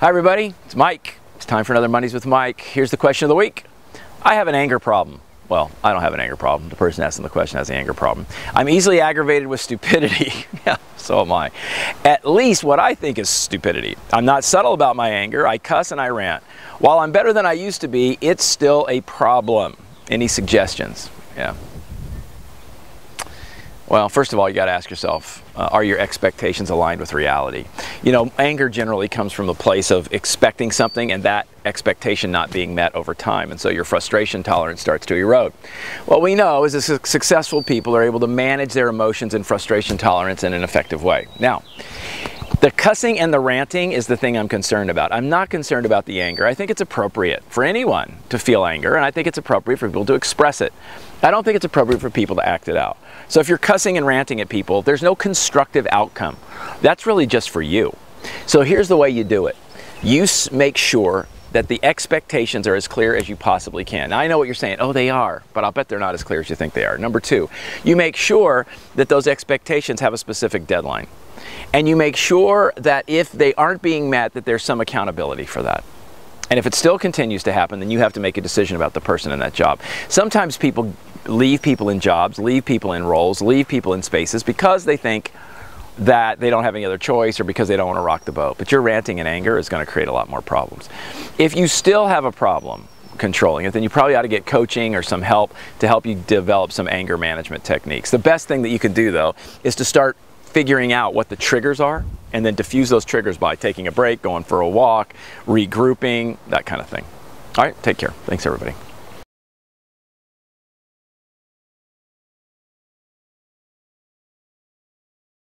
Hi everybody, it's Mike. It's time for another Mondays with Mike. Here's the question of the week. I have an anger problem. Well, I don't have an anger problem. The person asking the question has an anger problem. I'm easily aggravated with stupidity. Yeah, so am I. At least what I think is stupidity. I'm not subtle about my anger. I cuss and I rant. While I'm better than I used to be, it's still a problem. Any suggestions? Yeah. Well, first of all, you got to ask yourself, are your expectations aligned with reality? You know, anger generally comes from the place of expecting something and that expectation not being met over time, and so your frustration tolerance starts to erode. What we know is that successful people are able to manage their emotions and frustration tolerance in an effective way. Now, the cussing and the ranting is the thing I'm concerned about. I'm not concerned about the anger. I think it's appropriate for anyone to feel anger, and I think it's appropriate for people to express it. I don't think it's appropriate for people to act it out. So if you're cussing and ranting at people, there's no constructive outcome. That's really just for you. So here's the way you do it. You make sure that the expectations are as clear as you possibly can. Now I know what you're saying, oh they are, but I'll bet they're not as clear as you think they are. Number two, you make sure that those expectations have a specific deadline. And you make sure that if they aren't being met, that there's some accountability for that. And if it still continues to happen, then you have to make a decision about the person in that job. Sometimes people leave people in jobs, leave people in roles, leave people in spaces because they think that they don't have any other choice or because they don't want to rock the boat. But your ranting and anger is going to create a lot more problems. If you still have a problem controlling it, then you probably ought to get coaching or some help to help you develop some anger management techniques. The best thing that you can do, though, is to start figuring out what the triggers are and then diffuse those triggers by taking a break, going for a walk, regrouping, that kind of thing. All right, take care. Thanks, everybody.